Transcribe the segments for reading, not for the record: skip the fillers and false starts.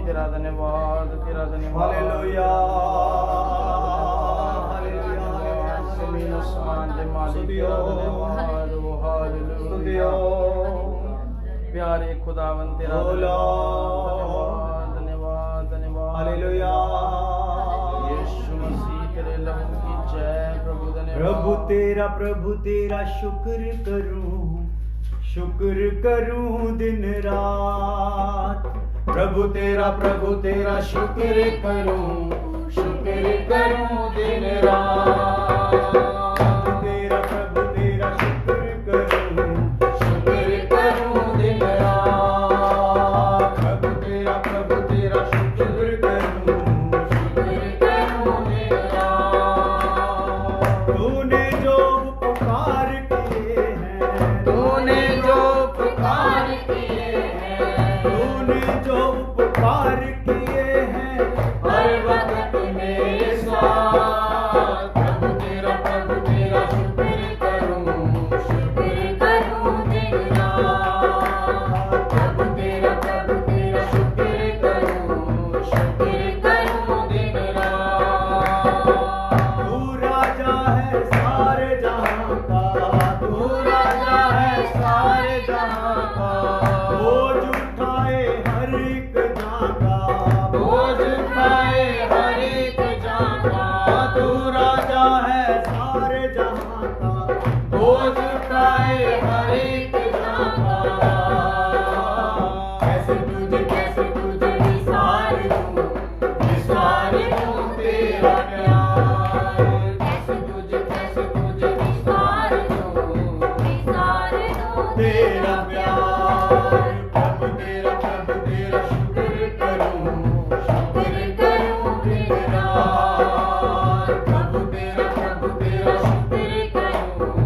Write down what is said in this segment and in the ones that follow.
तेरा धन्यवाद, तेरा धन्यवाद। हालेलुया जमीन आसमान के मालिक तेरा धन्यवाद, वो हालेलुया। प्यारे खुदावन तेरा धन्यवाद, धन्यवाद, धन्यवाद। हालेलुया यीशु मसीह तेरे लहू की जय। प्रभु धन्यवाद। प्रभु तेरा शुक्र करूं दिन रात। प्रभु तेरा शुक्र करूं दिन रात। प्रभु तेरा शुक्र करूं दिन रात। प्रभु तेरा शुक्र करूं दिन रात। तूने जो उपकार किए हैं, तूने जो उपकार किए हैं हर वक्त मेरे साथ। प्रभु तेरा शुक्र करूं दिन रात। प्रभु तेरा शुक्र करूं दिन रात। तू राजा है सारे जहां का, तू राजा है सारे जहां का। बोझ उठाए हर एक जाका, बोझ उठाए हर एक जाका। तू राजा है सारे जहां का, बोझ उठाए हर एक जाका। कैसे तुझे निसार दूं तेरा प्यार। कैसे तुझे निसार दूं तेरा प्यार। प्रभु तेरा शुक्र करूं दिन रात। प्रभु तेरा शुक्र करूं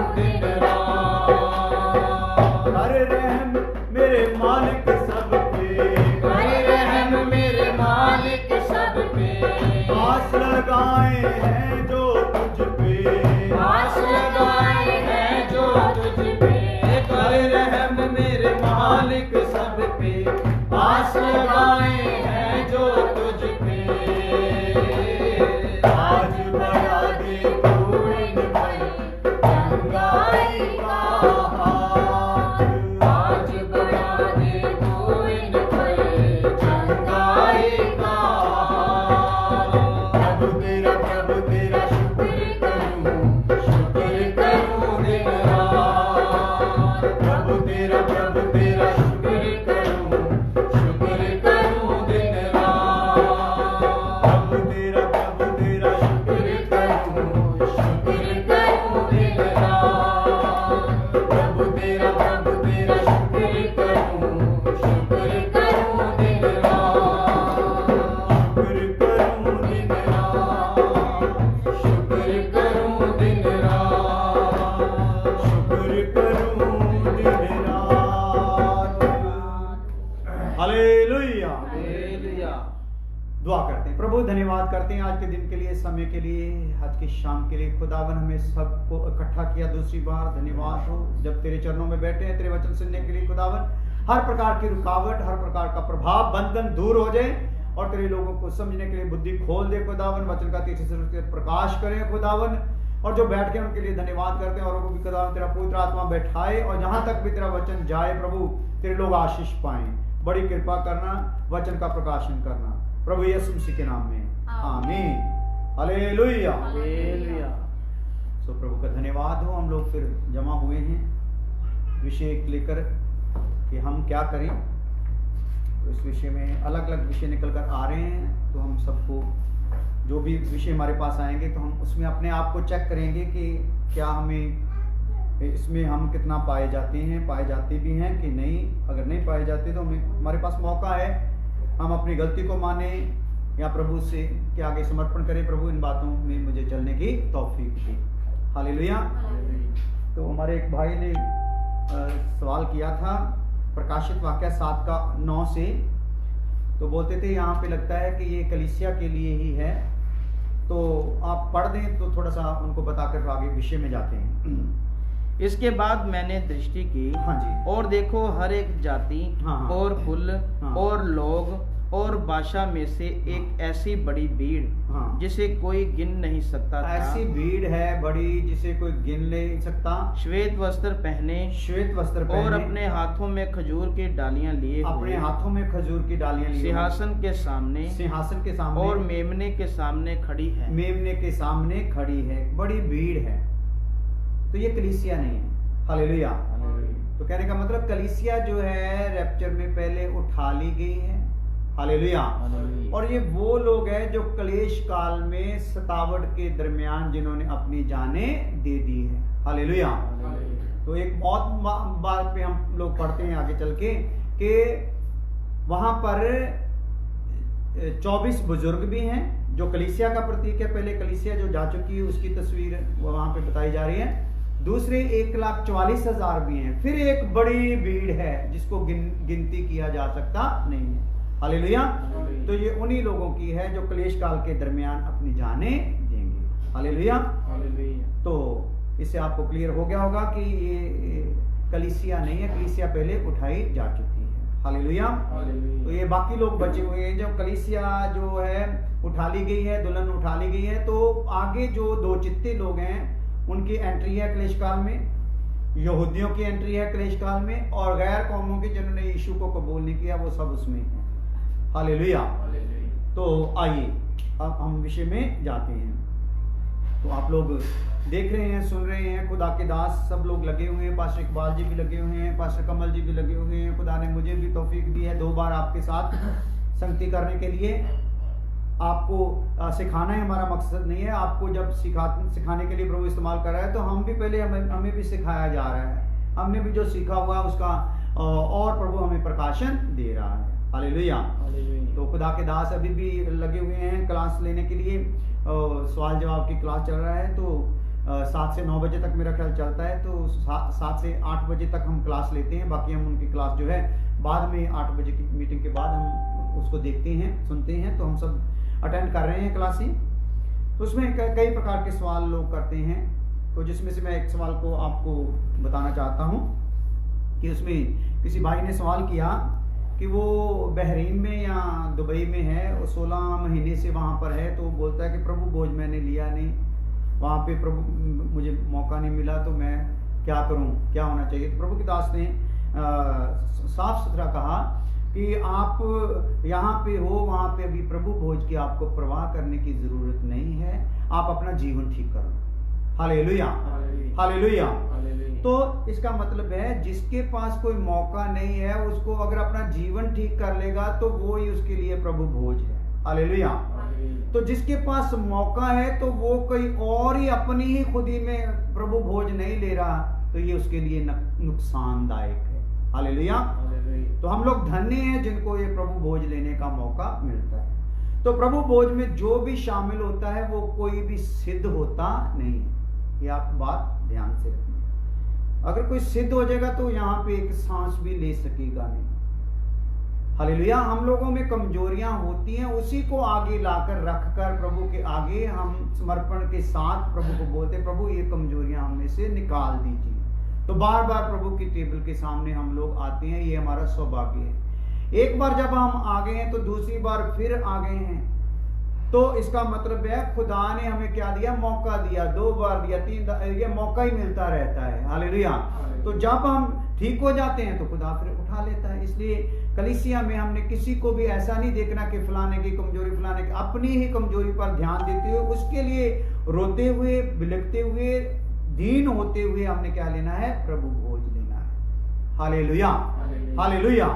दिन रात। कर रहम मेरे मालिक सब पे, कर रहम मेरे मालिक सब पे। आस लगाए हैं जो तुझ पे, आस लगाए हैं जो तुझ पे। कर रहम मेरे मालिक सब पे, आस लगाए हैं जो तुझ पे। आज बढ़ा दे तू इन पर चंगाई का हाथ। आज बढ़ा दे तू इन पर चंगाई का हाथ। प्रभु तेरा शुक्र करूं दिन रात। प्रभु तेरा शुक्र करूं दिन रात। प्रभु तेरा शुक्र करूं दिन रात। प्रभु तेरा शुक्र करूं दिन रात। शुक्र करूं दिन रात। शुक्र करूं दिन रात। शुक्र करूं दिन रात। हालेलुया। दुआ करते हैं। प्रभु धन्यवाद करते हैं आज के दिन के लिए, समय के लिए, आज की शाम के लिए। खुदावन हमें सबको इकट्ठा किया दूसरी बार। धन्यवाद हो जब तेरे चरणों में बैठे हैं तेरे वचन सुनने के लिए। खुदावन हर प्रकार की रुकावट, हर प्रकार का प्रभाव, बंधन दूर हो जाए और तेरे लोगों को समझने के लिए बुद्धि खोल दे खुदावन। वचन का तेरे से प्रकाश करें खुदावन। और जो बैठ के उनके लिए धन्यवाद करते हैं, औरों को भी खुदावन तेरा पवित्र आत्मा बैठाए और जहां तक भी तेरा वचन जाए प्रभु तेरे लोग आशीष पाएं। बड़ी कृपा करना, वचन का प्रकाशन करना प्रभु यीशु मसीह के नाम में आमीन। हालेलुया। सो प्रभु का धन्यवाद हो। हम लोग फिर जमा हुए हैं विषय लेकर कि हम क्या करें। तो इस विषय में अलग अलग विषय निकल कर आ रहे हैं। तो हम सबको जो भी विषय हमारे पास आएंगे तो हम उसमें अपने आप को चेक करेंगे कि क्या हमें इसमें हम कितना पाए जाते भी हैं कि नहीं। अगर नहीं पाए जाते तो हमारे पास मौका है हम अपनी गलती को माने या प्रभु से के आगे समर्पण करें। प्रभु इन बातों में मुझे चलने की तौफीक दी। हालेलुया। तो हमारे एक भाई ने सवाल किया था प्रकाशित वाक्य 7:9 से। तो बोलते थे यहाँ पे लगता है कि ये कलीसिया के लिए ही है। तो आप पढ़ दें तो थोड़ा सा उनको बताकर आगे विषय में जाते हैं। इसके बाद मैंने दृष्टि की हाँ जी। और देखो हर एक जाति हाँ, हाँ। और कुल हाँ। और लोग और भाषा में से एक ऐसी बड़ी भीड़ हाँ। जिसे कोई गिन नहीं सकता था, ऐसी भीड़ है बड़ी जिसे कोई गिन नहीं सकता, श्वेत वस्त्र पहने श्वेत वस्त्र और पहने, अपने हाथों में खजूर की डालियां लिए अपने हुए हाथों में खजूर की डालियां लिए हुए, सिंहासन के सामने सिंहासन के सामने और मेमने के सामने खड़ी है। मेमने के सामने खड़ी है। बड़ी भीड़ है। तो ये कलीसिया नहीं है। हालेलुया। तो कहने का मतलब कलीसिया जो है रैप्चर में पहले उठा ली गई है। हालेलुया। और ये वो लोग हैं जो क्लेश काल में सतावट के दरमियान जिन्होंने अपनी जानें दे दी है। हालेलुया। तो एक बहुत बात पे हम लोग पढ़ते हैं आगे चल के कि वहां पर 24 बुजुर्ग भी हैं जो कलीसिया का प्रतीक है। पहले कलीसिया जो जा चुकी है उसकी तस्वीर वहां पे बताई जा रही है। दूसरे 1,44,000 भी हैं। फिर एक बड़ी भीड़ है जिसको गिनती किया जा सकता नहीं है। हालेलुया। तो ये उन्हीं लोगों की है जो क्लेश काल के दरमियान अपनी जानें देंगे। हालेलुया। तो इससे आपको क्लियर हो गया होगा कि ये कलीसिया नहीं है, कलीसिया पहले उठाई जा चुकी है। हालेलुया। तो ये बाकी लोग बचे हुए हैं। जब कलीसिया जो है उठा ली गई है, दुल्हन उठा ली गई है, तो आगे जो दो चित्ते लोग हैं उनकी एंट्री है क्लेश काल में। यहूदियों की एंट्री है क्लेश काल में, और गैर कौमों की जिन्होंने यीशु को कबूल नहीं किया वो सब उसमें है। हालेलुया। तो आइए अब हम विषय में जाते हैं। तो आप लोग देख रहे हैं, सुन रहे हैं, खुदा के दास सब लोग लगे हुए हैं। पास्टर इकबाल जी भी लगे हुए हैं, पास्टर कमल जी भी लगे हुए हैं। खुदा ने मुझे भी तौफीक दी है 2 बार आपके साथ संगति करने के लिए। आपको सिखाना है हमारा मकसद नहीं है। आपको जब सिखाने के लिए प्रभु इस्तेमाल कर रहा है तो हम भी पहले हमें भी सिखाया जा रहा है। हमने भी जो सीखा हुआ उसका और प्रभु हमें प्रकाशन दे रहा है। हालेलुया। तो खुदा के दास अभी भी लगे हुए हैं क्लास लेने के लिए। सवाल जवाब की क्लास चल रहा है। तो 7 से 9 बजे तक मेरा ख्याल चलता है। तो 7 से 8 बजे तक हम क्लास लेते हैं। बाकी हम उनकी क्लास जो है बाद में 8 बजे की मीटिंग के बाद हम उसको देखते हैं, सुनते हैं। तो हम सब अटेंड कर रहे हैं क्लासें। तो उसमें कई प्रकार के सवाल लोग करते हैं। तो जिसमें से मैं एक सवाल को आपको बताना चाहता हूँ कि उसमें किसी भाई ने सवाल किया कि वो बहरीन में या दुबई में है, वो 16 महीने से वहाँ पर है। तो बोलता है कि प्रभु बोझ मैंने लिया नहीं, वहाँ पे प्रभु मुझे मौका नहीं मिला, तो मैं क्या करूँ, क्या होना चाहिए। तो प्रभु के दास ने साफ सुथरा कहा कि आप यहाँ पे हो, वहाँ पे अभी प्रभु भोज की आपको परवाह करने की जरूरत नहीं है। आप अपना जीवन ठीक करो। हालेलुया। हालेलुया। तो इसका मतलब है जिसके पास कोई मौका नहीं है उसको अगर अपना जीवन ठीक कर लेगा तो वो ही उसके लिए प्रभु भोज है। हालेलुया। तो जिसके पास मौका है तो वो कोई और ही अपनी ही खुदी में प्रभु भोज नहीं ले रहा, तो ये उसके लिए नुकसानदायक है। हालेलुया। तो हम लोग धन्य हैं जिनको ये प्रभु भोज लेने का मौका मिलता है। तो प्रभु भोज में जो भी शामिल होता है वो कोई भी सिद्ध होता नहीं है। ये आप बात ध्यान से रखना। अगर कोई सिद्ध हो जाएगा तो यहाँ पे एक सांस भी ले सकेगा नहीं। हालेलुया। हम लोगों में कमजोरियां होती हैं, उसी को आगे लाकर रखकर प्रभु के आगे हम समर्पण के साथ प्रभु को बोलते, प्रभु ये कमजोरियां हमने से निकाल दीजिए। तो बार बार प्रभु की टेबल के सामने हम लोग आते हैं। ये हमारा सौभाग्य है। एक बार जब हम आ गए हैं तो दूसरी बार फिर आ गए हैं। तो इसका मतलब है खुदा ने हमें क्या दिया, मौका दिया। 2 बार दिया, 3 बार, ये मौका ही मिलता रहता है। हालेलुया। तो जब हम ठीक हो जाते हैं तो खुदा फिर उठा लेता है। इसलिए कलीसिया में हमने किसी को भी ऐसा नहीं देखना कि फलाने की कमजोरी, फलाने की, अपनी ही कमजोरी पर ध्यान देते हुए उसके लिए रोते हुए, बिलखते हुए, दीन होते हुए हमने क्या लेना है, प्रभु भोज लेना है। हालेलुया। हालेलुया।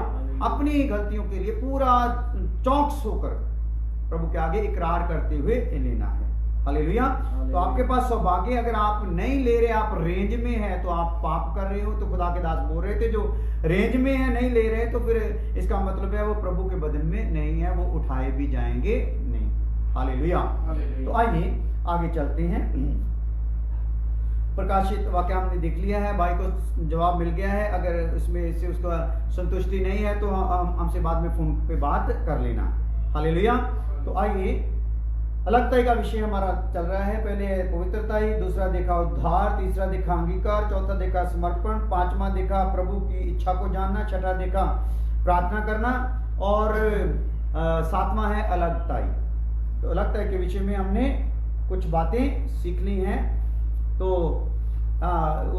अपनी गलतियों के लिए पूरा चौकस होकर प्रभु के आगे इकरार करते हुए लेना है। हालेलुया। तो आपके पास सौभाग्य, अगर आप नहीं ले रहे, आप रेंज में है तो आप पाप कर रहे हो। तो खुदा के दास बोल रहे थे जो रेंज में है, नहीं ले रहे, तो फिर इसका मतलब है वो प्रभु के बदन में नहीं है, वो उठाए भी जाएंगे नहीं। हालेलुया। तो आइए आगे चलते हैं। प्रकाशित वाक्य हमने देख लिया है, भाई को जवाब मिल गया है। अगर उसमें से उसका संतुष्टि नहीं है तो हमसे बाद में फोन पे बात कर लेना। हालेलुया। तो आइए अलगताई का विषय हमारा चल रहा है। पहले पवित्रताई, दूसरा देखा उद्धार, तीसरा देखा अंगीकार, चौथा देखा समर्पण, पांचवा देखा प्रभु की इच्छा को जानना, छठा देखा प्रार्थना करना और सातवां है अलगताई। तो अलगताई के विषय में हमने कुछ बातें सीख ली हैं। तो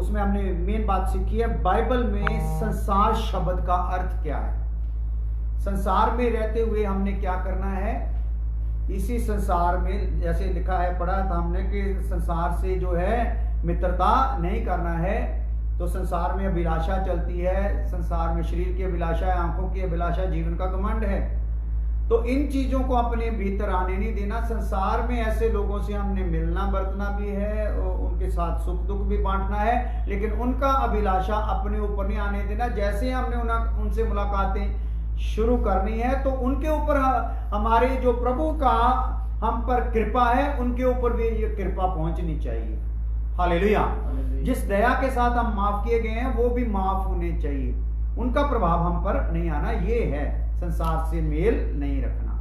उसमें हमने मेन बात सीखी है बाइबल में संसार शब्द का अर्थ क्या है। संसार में रहते हुए हमने क्या करना है। इसी संसार में जैसे लिखा है, पढ़ा था हमने कि संसार से जो है मित्रता नहीं करना है। तो संसार में अभिलाषा चलती है, संसार में शरीर की अभिलाषा है, आंखों की अभिलाषा, जीवन का घमंड है। तो इन चीजों को अपने भीतर आने नहीं देना। संसार में ऐसे लोगों से हमने मिलना बरतना भी है और उनके साथ सुख दुख भी बांटना है, लेकिन उनका अभिलाषा अपने ऊपर नहीं आने देना। जैसे हमने उनसे मुलाकातें शुरू करनी है तो उनके ऊपर हमारे जो प्रभु का हम पर कृपा है, उनके ऊपर भी ये कृपा पहुंचनी चाहिए। हालेलुया। जिस दया के साथ हम माफ किए गए हैं वो भी माफ होने चाहिए, उनका प्रभाव हम पर नहीं आना। ये है संसार से मेल नहीं रखना।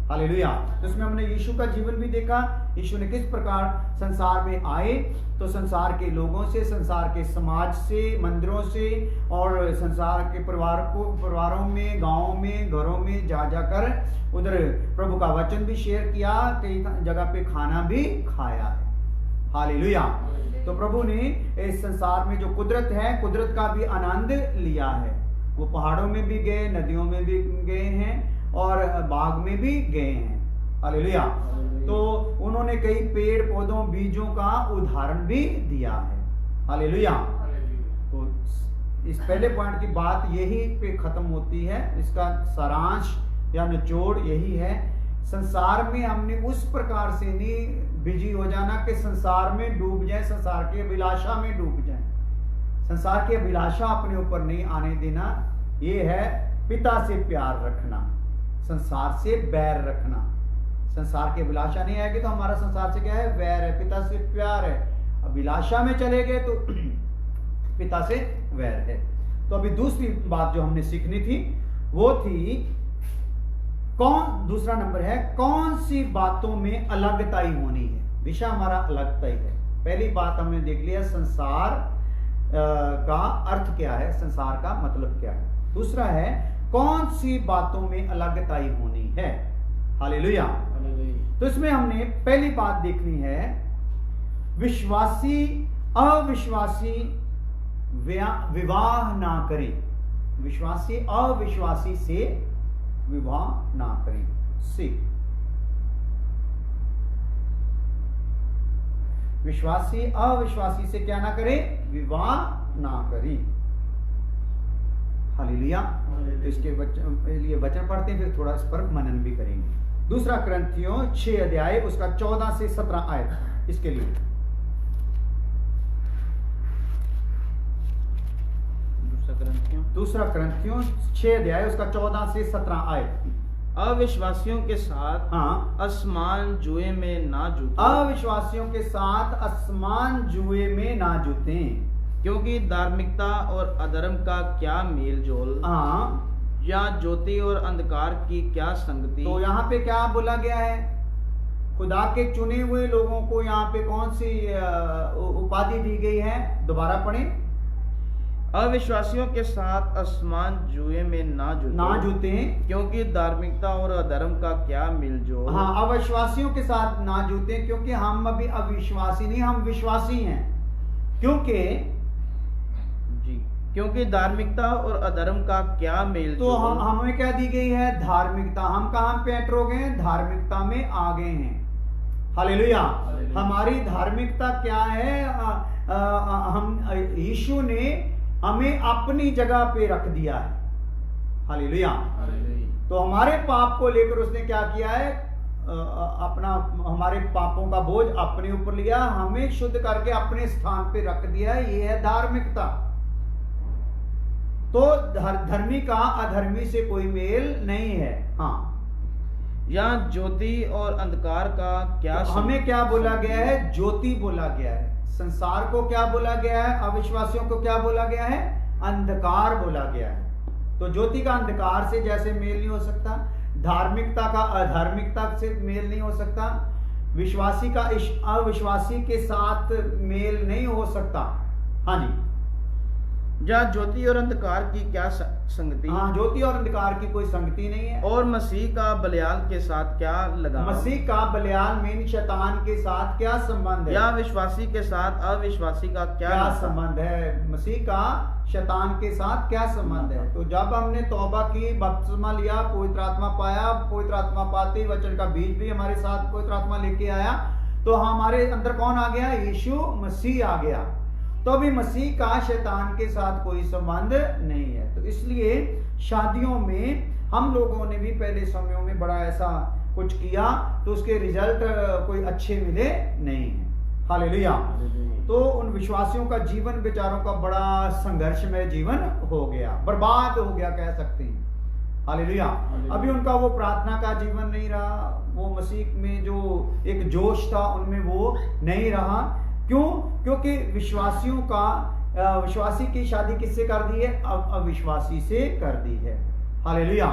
हालेलुया। तो इसमें हमने यीशु का जीवन भी देखा, यीशु ने किस प्रकार संसार में आए। तो संसार के लोगों से, संसार के समाज से, मंदिरों से और संसार के परिवारों में, गांवों में, घरों में जा जाकर उधर प्रभु का वचन भी शेयर किया, कई जगह पे खाना भी खाया है। हालेलुया। तो प्रभु ने इस संसार में जो कुदरत है, कुदरत का भी आनंद लिया है। वो पहाड़ों में भी गए, नदियों में भी गए हैं और बाग में भी गए हैं। हालेलुया। तो उन्होंने कई पेड़ पौधों, बीजों का उदाहरण भी दिया है। हालेलुया। तो इस पहले पॉइंट की बात यही पे खत्म होती है। इसका सारांश या निचोड़ यही है, संसार में हमने उस प्रकार से नहीं बिजी हो जाना कि संसार में डूब जाए, संसार की अभिलाषा में डूब जाए। संसार की अभिलाषा अपने ऊपर नहीं आने देना। ये है पिता से प्यार रखना, संसार से बैर रखना। संसार की अभिलाषा नहीं आएगी तो हमारा संसार से क्या है, वैर है। पिता से प्यार है, अभिलाषा में चले गए तो पिता से वैर है। तो अभी दूसरी बात जो हमने सीखनी थी वो थी दूसरा नंबर है कौन सी बातों में अलगताई होनी है। विषय हमारा अलगताई है। पहली बात हमने देख लिया संसार का अर्थ क्या है, संसार का मतलब क्या है। दूसरा है कौन सी बातों में अलगताई होनी है। हालेलुया। तो इसमें हमने पहली बात देखनी है, विश्वासी अविश्वासी विवाह ना करें। विश्वासी अविश्वासी से विवाह ना करें। सी विश्वासी अविश्वासी से क्या ना करें, विवाह ना करें। हालेलुया। तो इसके लिए वचन पढ़ते हैं, फिर थोड़ा इस पर मनन भी करेंगे। दूसरा कुरिन्थियों 6 अध्याय उसका 14 से 17 आयत इसके लिए। दूसरा कुरिन्थियों 6 अध्याय उसका 14 से 17 आयत। अविश्वासियों के साथ असमान जुए में ना जूते। अविश्वासियों के साथ असमान जुए में ना जूते, क्योंकि धार्मिकता और अधर्म का क्या मेल जोल, या ज्योति और अंधकार की क्या संगति। तो यहाँ पे क्या बोला गया है, खुदा के चुने हुए लोगों को यहाँ पे कौन सी उपाधि दी गई है, दोबारा पढ़ें। अविश्वासियों के साथ असमान जुए में ना जूते, क्योंकि धार्मिकता और अधर्म का क्या मिलजोल। हाँ, अविश्वासियों के साथ ना जूते, क्योंकि हम अभी अविश्वासी नहीं, हम विश्वासी हैं। क्योंकि धार्मिकता और अधर्म का क्या मेल। तो हमें क्या दी गई है, धार्मिकता। हम कहाँ पे एंटर हो गए हैं, धार्मिकता में आ गए हैं। हालेलुया। हमारी धार्मिकता क्या है, हम यीशु ने हमें अपनी जगह पे रख दिया है। हालेलुया। तो हमारे पाप को लेकर उसने क्या किया है, हमारे पापों का बोझ अपने ऊपर लिया, हमें शुद्ध करके अपने स्थान पे रख दिया है। ये है धार्मिकता। तो धर्मी का अधर्मी से कोई मेल नहीं है। हाँ, यहाँ ज्योति और अंधकार का क्या तो हमें क्या बोला गया है, ज्योति बोला गया है। संसार को क्या बोला गया है, अविश्वासियों को क्या बोला गया है, अंधकार बोला गया है। तो ज्योति का अंधकार से जैसे मेल नहीं हो सकता, धार्मिकता का अधार्मिकता से मेल नहीं हो सकता, विश्वासी का इस अविश्वासी के साथ मेल नहीं हो सकता। हाँ जी, जहाँ ज्योति और अंधकार की क्या संगति। हाँ, ज्योति और अंधकार की कोई संगति नहीं है। और मसीह का बलियाल के साथ क्या लगाव। मसीह का बलियाल मीन शैतान के साथ क्या संबंध है। या विश्वासी के साथ अविश्वासी का क्या संबंध है। मसीह का शैतान के साथ क्या संबंध है। तो जब हमने तौबा की, बपतिस्मा लिया, पवित्र आत्मा पाया, पवित्र आत्मा पाते ही वचन का बीज भी हमारे साथ पवित्र आत्मा लेके आया, तो हमारे अंदर कौन आ गया, यीशु मसीह आ गया। तो अभी मसीह का शैतान के साथ कोई संबंध नहीं है। तो इसलिए शादियों में हम लोगों ने भी पहले समयों में बड़ा ऐसा कुछ किया तो उसके रिजल्ट कोई अच्छे मिले नहीं है। हालेलुया। तो उन विश्वासियों का जीवन बेचारों का बड़ा संघर्षमय जीवन हो गया, बर्बाद हो गया कह सकते हैं। हालेलुया। अभी उनका वो प्रार्थना का जीवन नहीं रहा, वो मसीह में जो एक जोश था उनमें वो नहीं रहा। क्यों? क्योंकि विश्वासियों का विश्वासी की शादी किससे कर दी है, अविश्वासी से कर दी है। हालेलुया।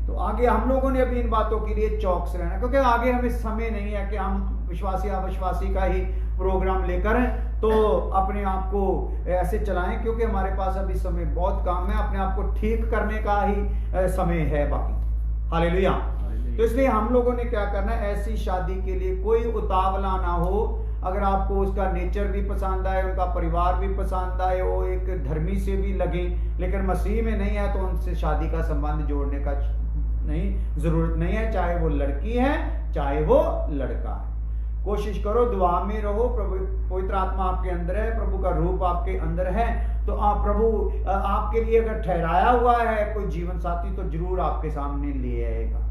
तो आगे हम लोगों ने अभी इन बातों के लिए चौकस रहना, क्योंकि आगे हमें समय नहीं है कि हम विश्वासी अविश्वासी का ही प्रोग्राम लेकर तो अपने आप को ऐसे चलाएं, क्योंकि हमारे पास अभी समय बहुत कम है, अपने आप को ठीक करने का ही समय है बाकी। हालेलुया। तो इसलिए हम लोगों ने क्या करना है, ऐसी शादी के लिए कोई उतावला ना हो। अगर आपको उसका नेचर भी पसंद आए, उनका परिवार भी पसंद आए, वो एक धर्मी से भी लगे, लेकिन मसीह में नहीं है, तो उनसे शादी का संबंध जोड़ने का नहीं जरूरत नहीं है, चाहे वो लड़की है चाहे वो लड़का है। कोशिश करो, दुआ में रहो, प्रभु पवित्र आत्मा आपके अंदर है, प्रभु का रूप आपके अंदर है, तो आप प्रभु आपके लिए अगर ठहराया हुआ है कोई जीवन साथी तो जरूर आपके सामने ले आएगा।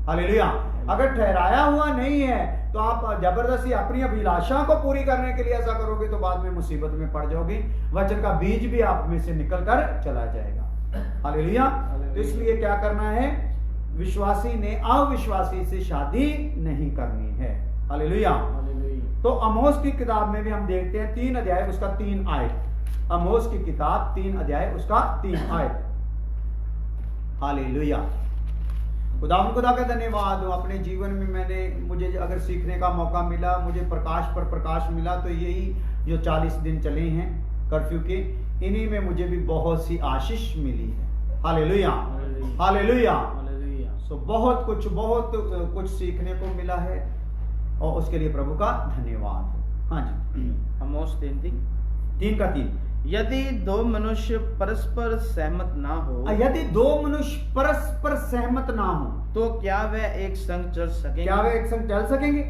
हालेलुया। अगर ठहराया हुआ नहीं है तो आप जबरदस्ती अपनी अभिलाषा को पूरी करने के लिए ऐसा करोगे तो बाद में मुसीबत में पड़ जाओगे, वचन का बीज भी आप में से निकल कर चला जाएगा। हालेलुया। तो इसलिए क्या करना है, विश्वासी ने अविश्वासी से शादी नहीं करनी है। हालेलुया। तो आमोस की किताब में भी हम देखते हैं 3 अध्याय उसका 3 आयत। आमोस की किताब 3 अध्याय उसका 3 आयत। हालेलुया। खुदा का धन्यवाद हो। अपने जीवन में मुझे अगर सीखने का मौका मिला, मुझे प्रकाश पर प्रकाश मिला, तो यही जो 40 दिन चले हैं कर्फ्यू के, इन्हीं में मुझे भी बहुत सी आशीष मिली है। हालेलुया। हालेलुया। सो बहुत कुछ सीखने को मिला है और उसके लिए प्रभु का धन्यवाद हो। हाँ जी। आमोस 3 का 3। यदि 2 मनुष्य परस्पर सहमत ना हो, यदि 2 मनुष्य परस्पर सहमत ना हो तो क्या वे एक संग चल सकेंगे? क्या वे एक संग चल सकेंगे?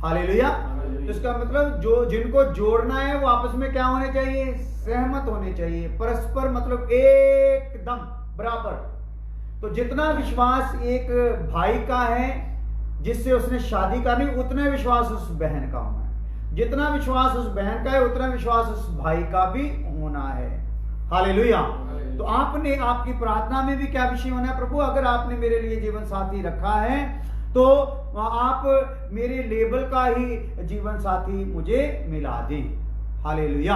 हालेलुया। तो इसका मतलब जो जिनको जोड़ना है वो आपस में क्या होने चाहिए, सहमत होने चाहिए। परस्पर मतलब एकदम बराबर। तो जितना विश्वास एक भाई का है जिससे उसने शादी करनी, उतना विश्वास उस बहन का होना है। जितना विश्वास उस बहन का है उतना विश्वास उस भाई का भी होना है। हालेलुया। तो आपने आपकी प्रार्थना में भी क्या विषय होना है, प्रभु अगर आपने मेरे लिए जीवन साथी रखा है तो आप मेरे लेवल का ही जीवन साथी मुझे मिला दें। हालेलुया।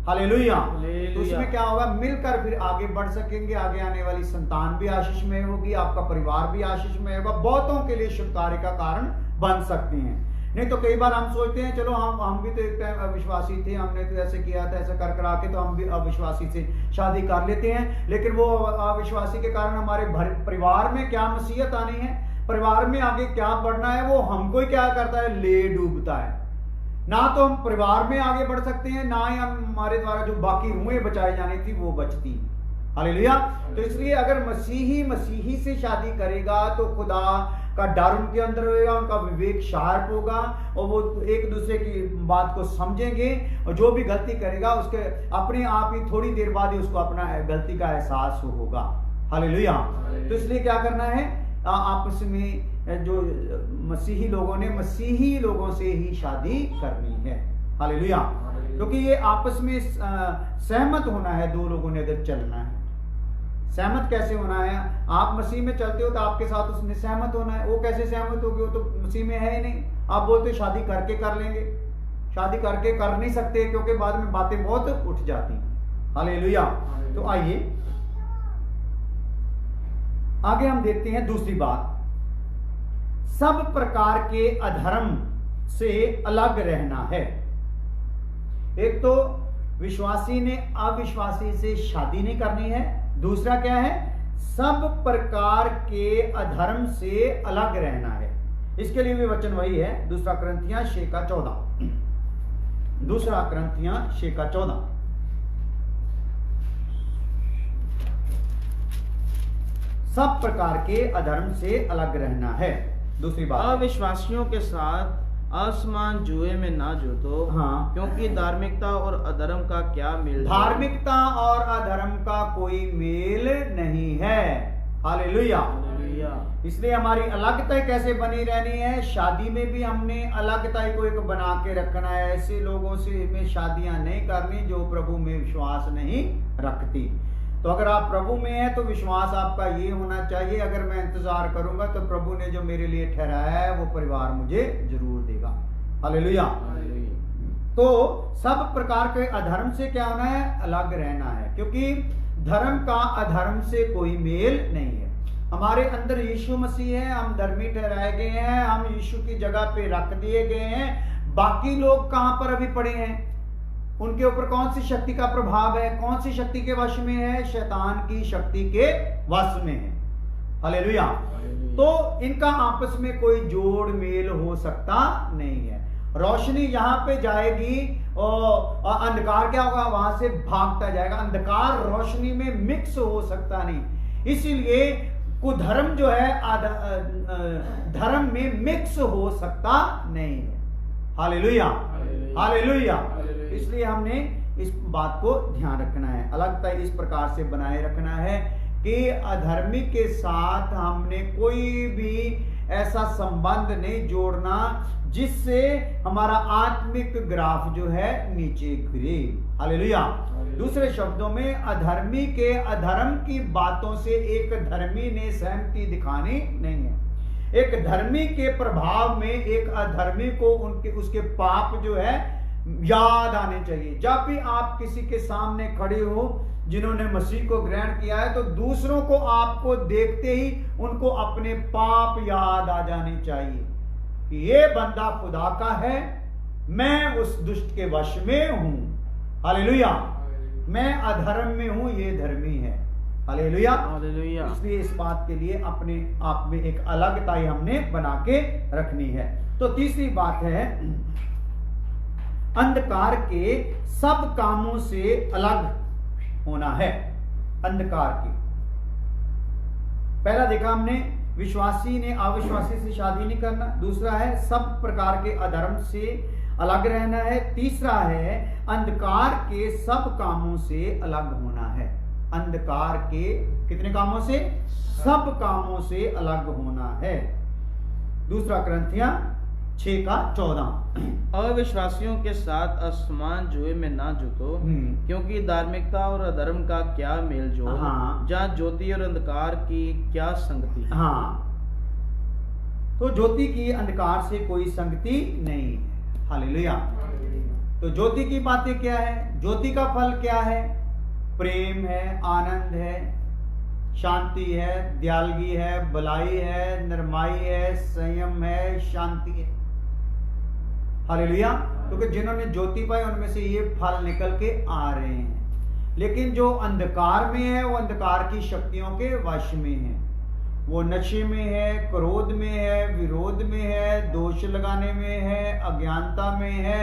हालेलुया। तो उसमें क्या होगा, मिलकर फिर आगे बढ़ सकेंगे। आगे आने वाली संतान भी आशीषमय होगी, आपका परिवार भी आशीषमय होगा, बहुतों के लिए शुभ कार्य का कारण बन सकते हैं। नहीं तो कई बार हम सोचते हैं चलो हम भी तो एक टाइम अविश्वासी थे, हमने तो ऐसे किया था, ऐसा कर करा के तो हम भी अविश्वासी से शादी कर लेते हैं, लेकिन वो अविश्वासी के कारण हमारे परिवार में क्या मसीहत आनी है, परिवार में आगे क्या बढ़ना है, वो हमको ही क्या करता है, ले डूबता है। ना तो हम परिवार में आगे बढ़ सकते हैं, ना ही हमारे द्वारा जो बाकी रूहें बचाई जानी थी वो बचती। हालेलुया। तो इसलिए अगर मसीही से शादी करेगा तो खुदा का डर उनके अंदर होगा, उनका विवेक शार्प होगा और वो एक दूसरे की बात को समझेंगे, और जो भी गलती करेगा उसके अपने आप ही थोड़ी देर बाद ही उसको अपना गलती का एहसास होगा। हालेलुया। तो इसलिए क्या करना है, आपस में जो मसीही लोगों ने मसीही लोगों से ही शादी करनी है। हालेलुया। क्योंकि ये आपस में सहमत होना है, 2 लोगों ने अगर चलना है। सहमत कैसे होना है, आप मसीह में चलते हो तो आपके साथ उसने सहमत होना है। वो कैसे सहमत होगी, वो तो मसीह में है ही नहीं। आप बोलते शादी करके कर लेंगे, शादी करके कर नहीं सकते क्योंकि बाद में बातें बहुत उठ जाती हैं। हालेलुया। तो आइए आगे हम देखते हैं दूसरी बात, सब प्रकार के अधर्म से अलग रहना है। एक तो विश्वासी ने अविश्वासी से शादी नहीं करनी है, दूसरा क्या है, सब प्रकार के अधर्म से अलग रहना है। इसके लिए भी वचन वही है, दूसरा करंथियां 6:14, दूसरा करंथियां 6:14। सब प्रकार के अधर्म से अलग रहना है। दूसरी बात, अविश्वासियों के साथ असमान जुए में ना जुटो। हाँ, क्योंकि धार्मिकता और अधर्म का क्या मेल? धार्मिकता और अधर्म का कोई मेल नहीं है। हालेलुया। इसलिए हमारी अलगता कैसे बनी रहनी है? शादी में भी हमने अलगता को एक बना के रखना है। ऐसे लोगों से हमें शादियां नहीं करनी जो प्रभु में विश्वास नहीं रखती। तो अगर आप प्रभु में हैं तो विश्वास आपका ये होना चाहिए, अगर मैं इंतजार करूंगा तो प्रभु ने जो मेरे लिए ठहराया है वो परिवार मुझे जरूर देगा। हालेलुया। तो सब प्रकार के अधर्म से क्या होना है? अलग रहना है, क्योंकि धर्म का अधर्म से कोई मेल नहीं है। हमारे अंदर यीशु मसीह है, हम धर्मी ठहराए गए हैं, हम यीशु की जगह पे रख दिए गए हैं। बाकी लोग कहां पर अभी पड़े हैं? उनके ऊपर कौन सी शक्ति का प्रभाव है? कौन सी शक्ति के वश में है? शैतान की शक्ति के वश में है। हालेलुया। तो इनका आपस में कोई जोड़ मेल हो सकता नहीं है। रोशनी यहाँ पे जाएगी और अंधकार क्या होगा? वहां से भागता जाएगा। अंधकार रोशनी में मिक्स हो सकता नहीं। इसीलिए कुधर्म जो है धर्म में मिक्स हो सकता नहीं है। Hallelujah, hallelujah. इसलिए हमने इस बात को ध्यान रखना है, अलगता इस प्रकार से बनाए रखना है कि अधर्मी के साथ हमने कोई भी ऐसा संबंध नहीं जोड़ना जिससे हमारा आत्मिक ग्राफ जो है नीचे गिरे। हालेलुया। दूसरे शब्दों में अधर्मी के अधर्म की बातों से एक धर्मी ने सहमति दिखानी नहीं है। एक धर्मी के प्रभाव में एक अधर्मी को उसके पाप जो है याद आने चाहिए। जब भी आप किसी के सामने खड़े हो जिन्होंने मसीह को ग्रहण किया है, तो दूसरों को आपको देखते ही उनको अपने पाप याद आ जाने चाहिए कि ये बंदा खुदा का है, मैं उस दुष्ट के वश में हूं। हालेलुया। मैं अधर्म में हूं, ये धर्मी है। हालेलुया। इसलिए इस बात के लिए अपने आप में एक अलगताई हमने बना के रखनी है। तो तीसरी बात है, अंधकार के सब कामों से अलग होना है। अंधकार के पहला देखा हमने, विश्वासी ने अविश्वासी से शादी नहीं करना। दूसरा है सब प्रकार के अधर्म से अलग रहना है। तीसरा है अंधकार के सब कामों से अलग होना है। अंधकार के कितने कामों से? सब कामों से अलग होना है। दूसरा करंथियां 6:14। अविश्वासियों के साथ असमान जुए में ना जुटो, क्योंकि धार्मिकता और अधर्म का क्या मेल जोल? हाँ। जहाँ ज्योति और अंधकार की क्या संगति? हाँ, तो ज्योति की अंधकार से कोई संगति नहीं है। हालेलुया। तो ज्योति की बातें क्या है? ज्योति का फल क्या है? प्रेम है, आनंद है, शांति है, दयालगी है, भलाई है, नरमाई है, संयम है, शांति है। हालेलुया। क्योंकि जिन्होंने ज्योति पाई उनमें से ये फल निकल के आ रहे हैं। लेकिन जो अंधकार में है वो अंधकार की शक्तियों के वश में है। वो नशे में है, क्रोध में है, विरोध में है, दोष लगाने में है, अज्ञानता में है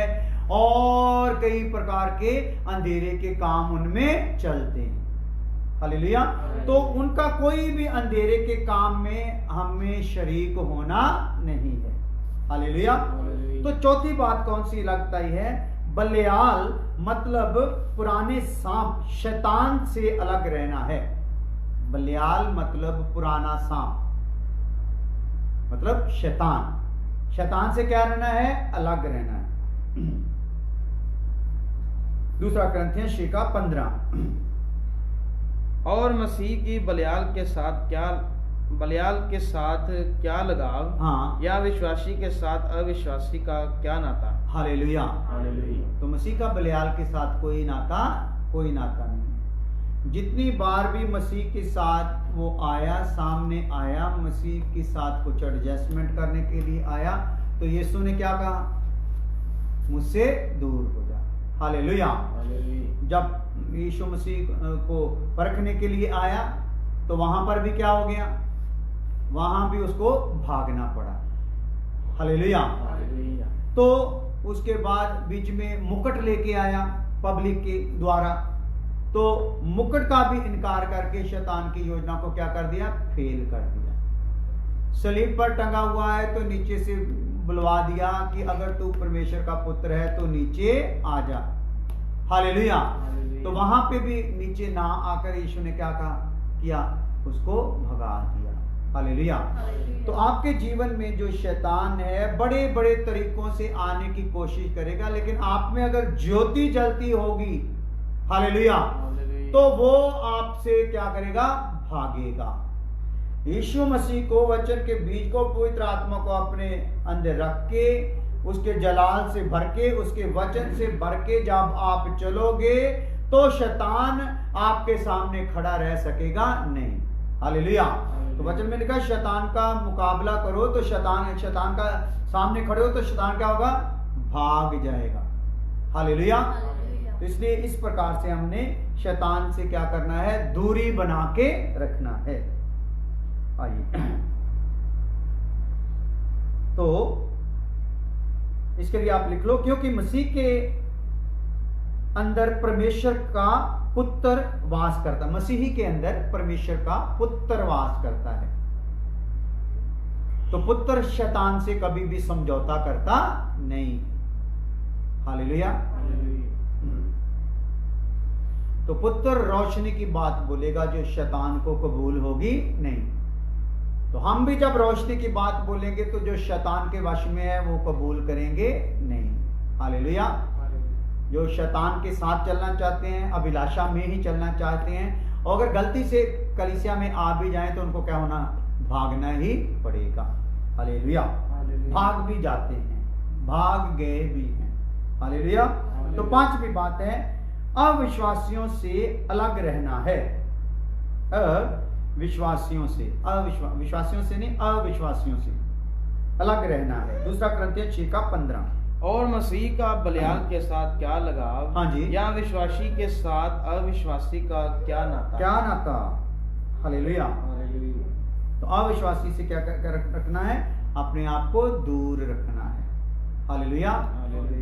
और कई प्रकार के अंधेरे के काम उनमें चलते हैं। हालेलुया। तो उनका कोई भी अंधेरे के काम में हमें शरीक होना नहीं है। हालेलुया। तो चौथी बात कौन सी लगती है? बलियाल मतलब पुराने सांप, शैतान से अलग रहना है। बलियाल मतलब पुराना सांप, मतलब शैतान। शैतान से क्या रहना है? अलग रहना है। दूसरा करंथियां 6:15। और मसीह की बलियाल के साथ क्या लगाव? हाँ। या विश्वासी के साथ अविश्वासी का क्या नाता? हालेलुया। हालेलुया। तो मसीह का बलियाल के साथ कोई नाता नहीं है। जितनी बार भी मसीह के साथ वो आया, सामने आया, मसीह के साथ कुछ एडजस्टमेंट करने के लिए आया, तो यीशु ने क्या कहा? मुझसे दूर हो जा। हालेलुया। जब यीशु मसीह को परखने के लिए आया तो वहां पर भी क्या हो गया? वहां भी उसको भागना पड़ा। हालेलुया। तो उसके बाद बीच में मुकुट लेके आया पब्लिक के द्वारा, तो मुकुट का भी इनकार करके शैतान की योजना को क्या कर दिया? फेल कर दिया। सलीब पर टंगा हुआ है तो नीचे से बुलवा दिया कि अगर तू परमेश्वर का पुत्र है तो नीचे आ जा। हालेलुया। तो वहां पे भी नीचे ना आकर यीशु ने क्या किया? उसको भगा दिया। हालेलुया। तो आपके जीवन में जो शैतान है बड़े बड़े तरीकों से आने की कोशिश करेगा, लेकिन आप में अगर ज्योति जलती होगी, हालेलुया, तो वो आपसे क्या करेगा? भागेगा। यीशु मसीह को, वचन के बीज को, पवित्र आत्मा को अपने अंदर रख के, उसके जलाल से भर के, उसके वचन से भर के जब आप चलोगे तो शैतान आपके सामने खड़ा रह सकेगा नहीं। हालेलुया। तो वचन में लिखा शैतान का मुकाबला करो तो शैतान का सामने खड़े हो तो शैतान क्या होगा? भाग जाएगा। हालेलुया। तो इसलिए इस प्रकार से हमने शैतान से क्या करना है? दूरी बना के रखना है। आइए, तो इसके लिए आप लिख लो, क्योंकि मसीह के अंदर परमेश्वर का पुत्र वास करता है। मसीही के अंदर परमेश्वर का पुत्र वास करता है, तो पुत्र शैतान से कभी भी समझौता करता नहीं। हालेलुया। तो पुत्र रोशनी की बात बोलेगा जो शैतान को कबूल होगी नहीं। तो हम भी जब रोशनी की बात बोलेंगे तो जो शैतान के वश में है वो कबूल करेंगे नहीं। हालेलुया। जो शैतान के साथ चलना चाहते हैं, अभिलाषा में ही चलना चाहते हैं, और अगर गलती से कलीसिया में आ भी जाएं तो उनको क्या होना? भागना ही पड़ेगा। हालेलुया। भाग भी जाते हैं, भाग गए भी हैं। हालेलुया। तो पांचवी बात है, अविश्वासियों से अलग रहना है। विश्वासियों से, विश्वासियों से नहीं, अविश्वासियों से अलग रहना है। दूसरा कुरिन्थियों 6:15। और मसीह का बलियान के साथ क्या लगाव? हाँ जी। या विश्वासी के साथ अविश्वासी का क्या नाता? क्या नाता? हालेलुया। तो अविश्वासी से क्या रखना है? अपने आप को दूर रखना है। हालेलुया।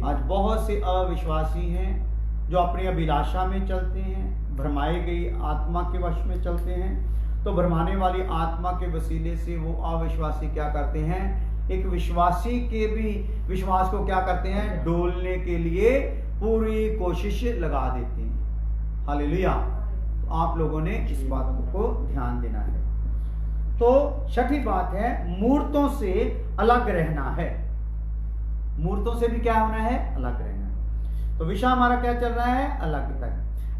आज बहुत से अविश्वासी हैं जो अपनी अभिलाषा में चलते हैं, भरमाई गई आत्मा के वश में चलते हैं। तो भरमाने वाली आत्मा के वसीले से वो अविश्वासी क्या करते हैं? एक विश्वासी के भी विश्वास को क्या करते हैं? डोलने के लिए पूरी कोशिश लगा देते हैं। हालेलुया। तो आप लोगों ने इस बात को ध्यान देना है। तो छठी बात है, मूर्तों से अलग रहना है। मूर्तों से भी क्या होना है? अलग रहना है। तो विषय हमारा क्या चल रहा है? अलगता।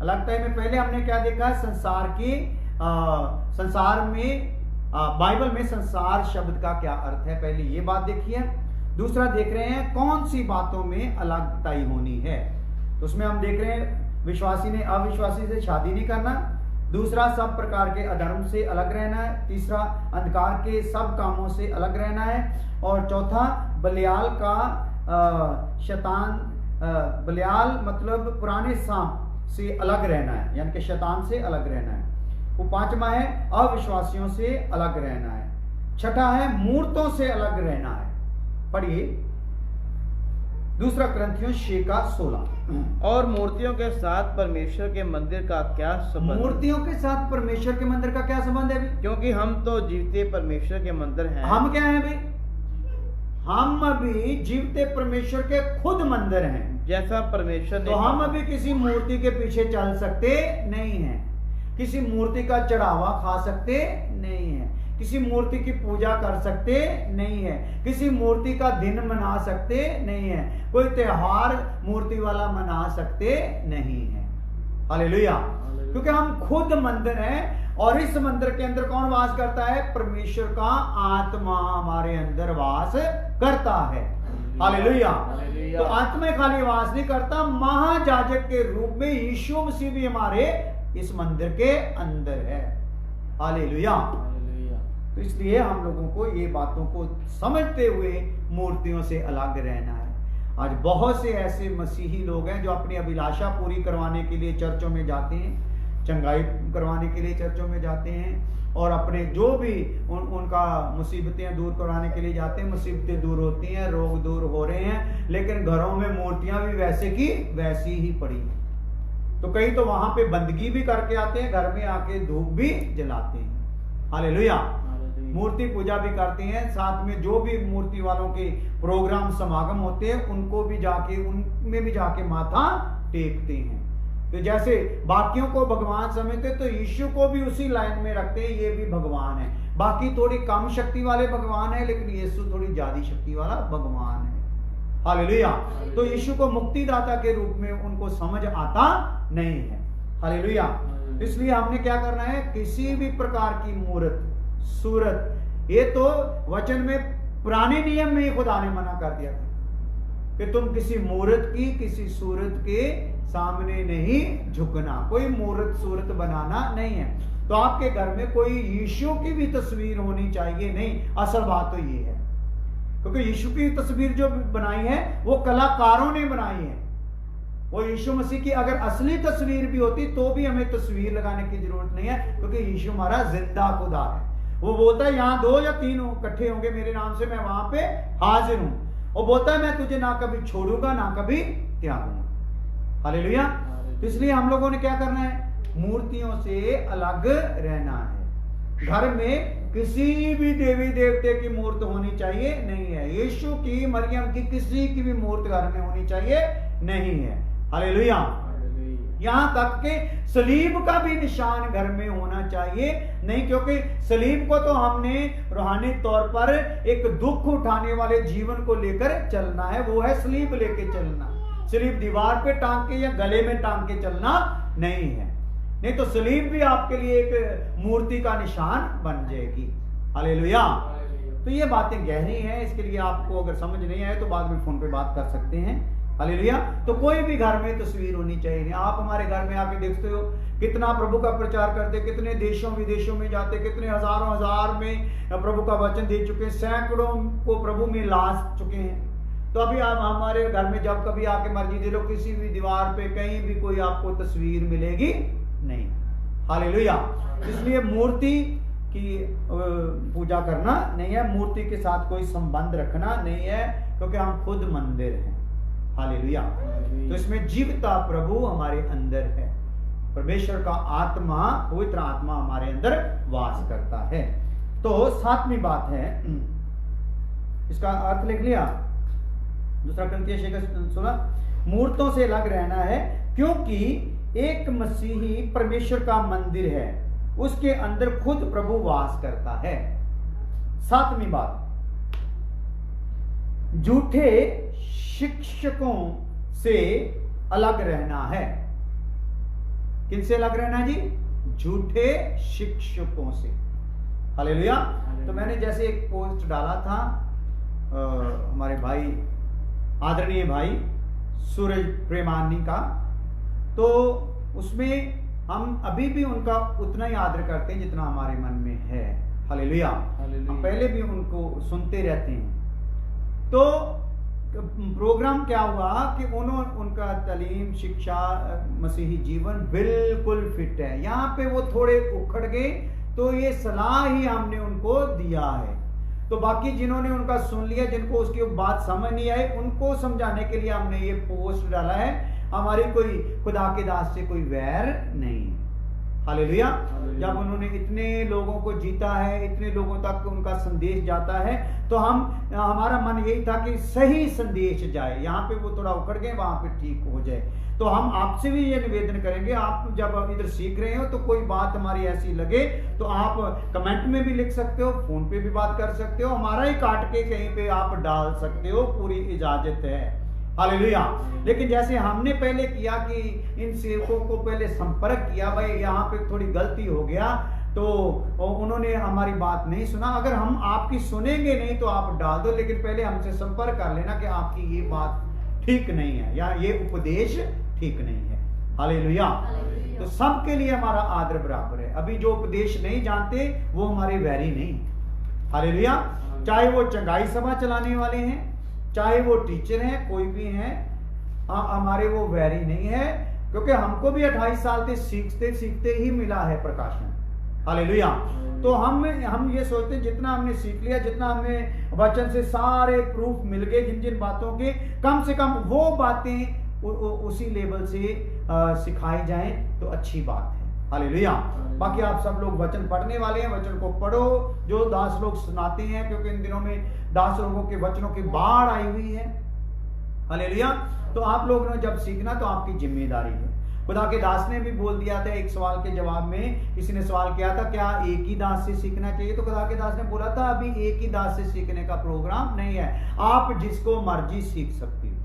अलगता में पहले हमने क्या देखा? संसार में बाइबल में संसार शब्द का क्या अर्थ है, पहले ये बात देखिए। दूसरा देख रहे हैं कौन सी बातों में अलगताई होनी है। तो उसमें हम देख रहे हैं विश्वासी ने अविश्वासी से शादी नहीं करना। दूसरा, सब प्रकार के अधर्म से अलग रहना है। तीसरा, अंधकार के सब कामों से अलग रहना है। और चौथा, बलियाल का शैतान, बलियाल मतलब पुराने सांप से अलग रहना है, यानी कि शैतान से अलग रहना है। वो पांचवा है अविश्वासियों से अलग रहना है। छठा है मूर्तों से अलग रहना है। पढ़िए दूसरा कुरिन्थियों 6:16। और मूर्तियों के साथ परमेश्वर के मंदिर का क्या संबंध? मूर्तियों के साथ परमेश्वर के मंदिर का क्या संबंध है भाई? क्योंकि हम तो जीवते परमेश्वर के मंदिर हैं। हम क्या हैं भाई? हम अभी जीवते परमेश्वर के खुद मंदिर हैं। जैसा परमेश्वर ने, तो हम अभी किसी मूर्ति के पीछे चल सकते नहीं हैं, किसी मूर्ति का चढ़ावा खा सकते नहीं है, किसी मूर्ति की पूजा कर सकते नहीं है, किसी मूर्ति का दिन मना सकते नहीं है, कोई त्योहार मूर्ति वाला मना सकते नहीं है। हालेलुया। क्योंकि हम खुद मंदिर हैं, और इस मंदिर के अंदर कौन वास करता है? परमेश्वर का आत्मा हमारे अंदर वास करता है। हालेलुया। तो आत्मा खाली वास नहीं करता, महायाजक के रूप में यीशु मसीह भी हमारे इस मंदिर के अंदर है। हालेलुया। तो इसलिए हम लोगों को ये बातों को समझते हुए मूर्तियों से अलग रहना है। आज बहुत से ऐसे मसीही लोग हैं जो अपनी अभिलाषा पूरी करवाने के लिए चर्चों में जाते हैं, चंगाई करवाने के लिए चर्चों में जाते हैं, और अपने जो भी उनका मुसीबतें दूर कराने के लिए जाते हैं, मुसीबतें दूर होती हैं, रोग दूर हो रहे हैं, लेकिन घरों में मूर्तियां भी वैसे की वैसी ही पड़ी हैं। तो कई तो वहां पे बंदगी भी करके आते हैं, घर में आके धूप भी जलाते हैं। हालेलुया। मूर्ति पूजा भी करते हैं, साथ में जो भी मूर्ति वालों के प्रोग्राम समागम होते हैं उनको भी जाके, उनमें भी जाके माथा टेकते हैं। तो जैसे बाकियों को भगवान समझते तो यीशु को भी उसी लाइन में रखते हैं, ये भी भगवान है। बाकी थोड़ी कम शक्ति वाले भगवान है, लेकिन यीशु थोड़ी ज्यादा शक्ति वाला भगवान है। हालेलुया। तो यीशु को मुक्तिदाता के रूप में उनको समझ आता नहीं है। हालेलुया। इसलिए हमने क्या करना है, किसी भी प्रकार की मूर्त सूरत, ये तो वचन में पुराने नियम में खुदा ने मना कर दिया था कि तुम किसी मूर्त की, किसी सूरत के सामने नहीं झुकना, कोई मूर्त सूरत बनाना नहीं है। तो आपके घर में कोई यीशु की भी तस्वीर होनी चाहिए नहीं। असल बात तो ये है, क्योंकि यीशु की तस्वीर जो बनाई है वो कलाकारों ने बनाई है। वो यीशु मसीह की अगर असली तस्वीर भी होती तो भी हमें तस्वीर लगाने की जरूरत नहीं है, क्योंकि यीशु हमारा जिंदा खुदा है। वो बोलता है यहाँ 2 या 3 इकट्ठे होंगे मेरे नाम से, मैं वहां पे हाजिर हूं। वो बोलता है मैं तुझे ना कभी छोड़ूंगा ना कभी त्यागूंगा। हालेलुया। तो इसलिए हम लोगों ने क्या करना है, मूर्तियों से अलग रहना है। घर में किसी भी देवी देवते की मूर्त होनी चाहिए नहीं है। यीशु की, मरियम की, किसी की भी मूर्त घर में होनी चाहिए नहीं है। हालेलुया। यहां तक के सलीब का भी निशान घर में होना चाहिए नहीं, क्योंकि सलीब को तो हमने रूहानी तौर पर एक दुख उठाने वाले जीवन को लेकर चलना है, वो है सलीब लेके चलना। सलीब दीवार पे टांग के या गले में टांग के चलना नहीं है, नहीं तो सलीब भी आपके लिए एक मूर्ति का निशान बन जाएगी। हालेलुया। तो ये बातें गहरी हैं, इसके लिए आपको अगर समझ नहीं आए तो बाद में फोन पे बात कर सकते हैं। हालेलुया। तो कोई भी घर में तस्वीर होनी चाहिए नहीं। आप हमारे घर में आके देखते हो कितना प्रभु का प्रचार करते, कितने देशों विदेशों में जाते, कितने हजारों हजार में प्रभु का वचन दे चुके, सैकड़ों को प्रभु में ला चुके हैं। तो अभी आप हमारे घर में जब कभी आके मर्जी दे लो, किसी भी दीवार पे कहीं भी कोई आपको तस्वीर मिलेगी नहीं। हालेलुया। इसलिए मूर्ति की पूजा करना नहीं है, मूर्ति के साथ कोई संबंध रखना नहीं है, क्योंकि हम खुद मंदिर हैं। हालेलुया। तो इसमें जीवता प्रभु हमारे अंदर है, परमेश्वर का आत्मा, पवित्र आत्मा हमारे अंदर वास करता है। तो 7वीं बात है, इसका अर्थ लिख लिया, 2 कुरिन्थियों 6:16, मूर्तों से अलग रहना है, क्योंकि एक मसीही परमेश्वर का मंदिर है, उसके अंदर खुद प्रभु वास करता है। 7वीं बात, झूठे शिक्षकों से अलग रहना है। किनसे अलग रहना है जी? झूठे शिक्षकों से। हालेलुया। तो मैंने जैसे एक पोस्ट डाला था हमारे भाई, आदरणीय भाई सूरज प्रेमानी का, तो उसमें हम अभी भी उनका उतना ही आदर करते हैं जितना हमारे मन में है। हालेलुया। हम पहले भी उनको सुनते रहते हैं। तो प्रोग्राम क्या हुआ कि उनका तालीम, शिक्षा, मसीही जीवन बिल्कुल फिट है। यहाँ पे वो थोड़े उखड़ गए, तो ये सलाह ही हमने उनको दिया है। तो बाकी जिन्होंने उनका सुन लिया, जिनको उसकी बात समझ नहीं आई, उनको समझाने के लिए हमने ये पोस्ट डाला है। हमारी कोई खुदा के दास से कोई वैर नहीं। हालेलुया। जब उन्होंने इतने लोगों को जीता है, इतने लोगों तक उनका संदेश जाता है, तो हमारा मन यही था कि सही संदेश जाए। यहाँ पे वो थोड़ा उखड़ गए, वहां पे ठीक हो जाए। तो हम आपसे भी ये निवेदन करेंगे, आप जब इधर सीख रहे हो तो कोई बात हमारी ऐसी लगे तो आप कमेंट में भी लिख सकते हो, फोन पे भी बात कर सकते हो, हमारा ही काट के कहीं पे आप डाल सकते हो, पूरी इजाजत है। हालेलुया। लेकिन जैसे हमने पहले किया कि इन सेवकों को पहले संपर्क किया, भाई यहाँ पे थोड़ी गलती हो गया, तो उन्होंने हमारी बात नहीं सुना। अगर हम आपकी सुनेंगे नहीं तो आप डाल दो, लेकिन पहले हमसे संपर्क कर लेना कि आपकी ये बात ठीक नहीं है या ये उपदेश ठीक नहीं है। हालेलुया। तो सबके लिए हमारा आदर बराबर है। अभी जो उपदेश नहीं जानते वो हमारे वैरी नहीं। हालेलुया। चाहे वो चंगाई सभा चलाने वाले हैं, चाहे वो टीचर हैं, कोई भी हैं, हमारे वो वैरी नहीं है, क्योंकि हमको भी 28 साल से सीखते सीखते ही मिला है प्रकाशन। हालेलुया। तो हम ये सोचते हैं जितना हमने सीख लिया, जितना हमें वचन से सारे प्रूफ मिल गए, जिन जिन बातों के, कम से कम वो बातें उसी लेवल से सिखाई जाएं तो अच्छी बात है। हालेलुया। बाकी आप सब लोग वचन पढ़ने वाले हैं, वचन को पढ़ो, जो दास लोग सुनाते हैं, क्योंकि इन दिनों में दास लोगों के वचनों की बाढ़ आई हुई है। हालेलुया। तो आप लोगों ने जब सीखना तो आपकी जिम्मेदारी है। खुदा के दास ने भी बोल दिया था, एक सवाल के जवाब में किसी ने सवाल किया था, क्या एक ही दास से सीखना चाहिए? तो खुदा के दास ने बोला था, अभी एक ही दास से सीखने का प्रोग्राम नहीं है, आप जिसको मर्जी सीख सकती हो।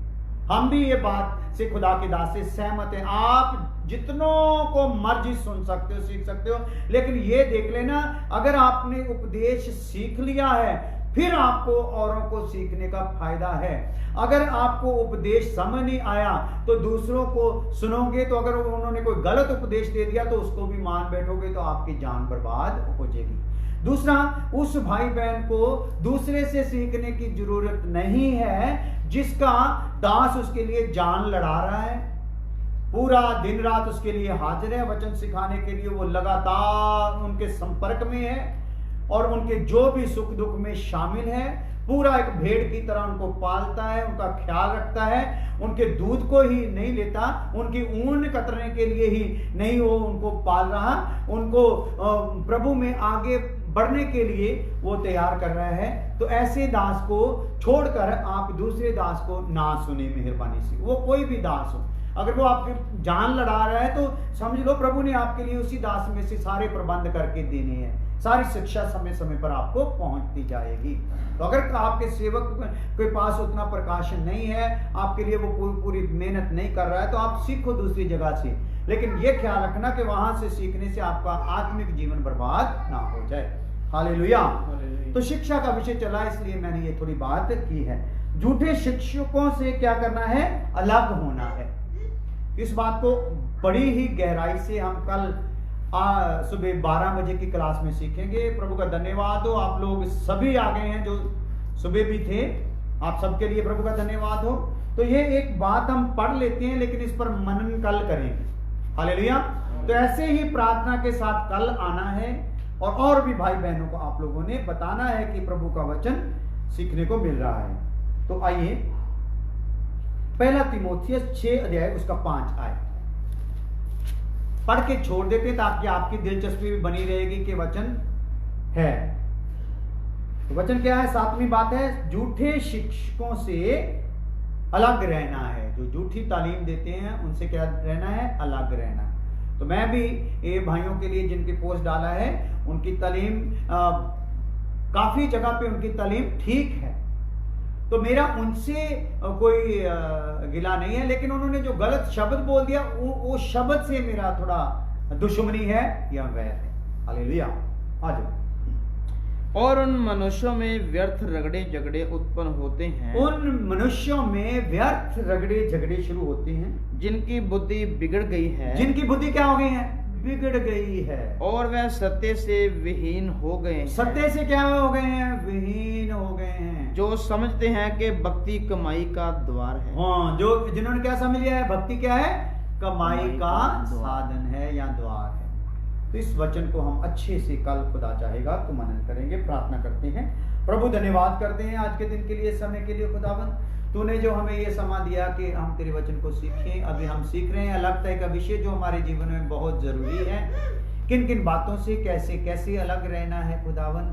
हम भी ये बात से खुदा के दास से सहमत हैं। आप जितनों को मर्जी सुन सकते हो, सीख सकते हो, लेकिन ये देख लेना, अगर आपने उपदेश सीख लिया है फिर आपको औरों को सीखने का फायदा है। अगर आपको उपदेश समझ नहीं आया तो दूसरों को सुनोगे, तो अगर उन्होंने कोई गलत उपदेश दे दिया तो उसको भी मान बैठोगे, तो आपकी जान बर्बाद हो जाएगी। दूसरा, उस भाई बहन को दूसरे से सीखने की जरूरत नहीं है जिसका दास उसके लिए जान लड़ा रहा है, पूरा दिन रात उसके लिए हाजिर है, वचन सिखाने के लिए वो लगातार उनके संपर्क में है और उनके जो भी सुख दुख में शामिल है, पूरा एक भेड़ की तरह उनको पालता है, उनका ख्याल रखता है, उनके दूध को ही नहीं लेता, उनकी ऊन कतरने के लिए ही नहीं वो उनको पाल रहा, उनको प्रभु में आगे बढ़ने के लिए वो तैयार कर रहा है। तो ऐसे दास को छोड़कर आप दूसरे दास को ना सुने मेहरबानी से, वो कोई भी दास हो। अगर वो आपकी जान लड़ा रहा है तो समझ लो प्रभु ने आपके लिए उसी दास में से सारे प्रबंध करके देने हैं, सारी शिक्षा समय समय पर आपको पहुंचती जाएगी। तो अगर आपके सेवक के पास उतना प्रकाशन नहीं है, आपके लिए वो पूरी मेहनत नहीं कर रहा है, तो आप सीखो दूसरी जगह से, लेकिन ये ख्याल रखना कि वहां से सीखने से आपका आत्मिक जीवन बर्बाद ना हो जाए। हालेलुया। तो शिक्षा का विषय चला, इसलिए मैंने ये थोड़ी बात की है। झूठे शिक्षकों से क्या करना है? अलग होना है। इस बात को बड़ी ही गहराई से हम कल सुबह 12 बजे की क्लास में सीखेंगे। प्रभु का धन्यवाद हो, आप लोग सभी आ गए हैं जो सुबह भी थे, आप सबके लिए प्रभु का धन्यवाद हो। तो ये एक बात हम पढ़ लेते हैं, लेकिन इस पर मनन कल करेंगे। हालेलुया। तो ऐसे ही प्रार्थना के साथ कल आना है और भी भाई बहनों को आप लोगों ने बताना है कि प्रभु का वचन सीखने को मिल रहा है। तो आइए, पहला तीमुथियुस 6 अध्याय उसका 5 आए पढ़ के छोड़ देते ताकि आपकी दिलचस्पी भी बनी रहेगी कि वचन है। तो वचन क्या है? 7वीं बात है, झूठे शिक्षकों से अलग रहना है। जो झूठी तालीम देते हैं उनसे क्या रहना है? अलग रहना है। तो मैं भी ये भाइयों के लिए जिनकी पोस्ट डाला है, उनकी तालीम काफी जगह पे उनकी तालीम ठीक है, तो मेरा उनसे कोई गिला नहीं है, लेकिन उन्होंने जो गलत शब्द बोल दिया वो शब्द से मेरा थोड़ा दुश्मनी है या वैर है। हालेलुया। आ जाओ। और उन मनुष्यों में व्यर्थ रगड़े झगड़े उत्पन्न होते हैं, उन मनुष्यों में व्यर्थ रगड़े झगड़े शुरू होते हैं जिनकी बुद्धि बिगड़ गई है। जिनकी बुद्धि क्या हो गई है? बिगड़ गई है। और वह सत्य से विहीन हो गए हैं। सत्य से क्या हो गए हैं? विहीन हो गए हैं। जो समझते हैं कि भक्ति कमाई का द्वार है। हाँ, जो जिन्होंने क्या समझ लिया है? भक्ति क्या है? कमाई का साधन है या द्वार है। तो इस वचन को हम अच्छे से कल खुदा चाहेगा तो मनन करेंगे। प्रार्थना करते हैं। प्रभु धन्यवाद करते हैं आज के दिन के लिए, समय के लिए। खुदावन, तूने जो हमें ये समा दिया कि हम तेरे वचन को सीखें। अभी हम सीख रहे हैं अलग तरह का विषय जो हमारे जीवन में बहुत जरूरी है। किन किन बातों से कैसे कैसे अलग रहना है खुदावन,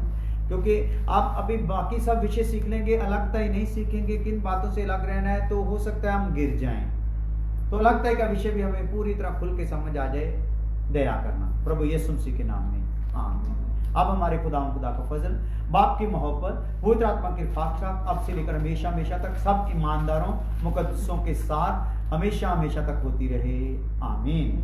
क्योंकि आप अभी बाकी सब विषय सीख लेंगे, अलगता ही नहीं सीखेंगे। किन बातों से अलग रहना है तो हो सकता है हम गिर जाएं। तो अलगता का विषय भी हमें पूरी तरह खुल के समझ आ जाए। दया करना प्रभु यीशु मसीह के नाम में, आमीन। अब हमारे खुदा का फजल, बाप की मोहब्बत, पवित्र आत्मा की खाक अब से लेकर हमेशा हमेशा तक सब ईमानदारों मुकद्दसों के साथ हमेशा हमेशा तक होती रहे। आमीन।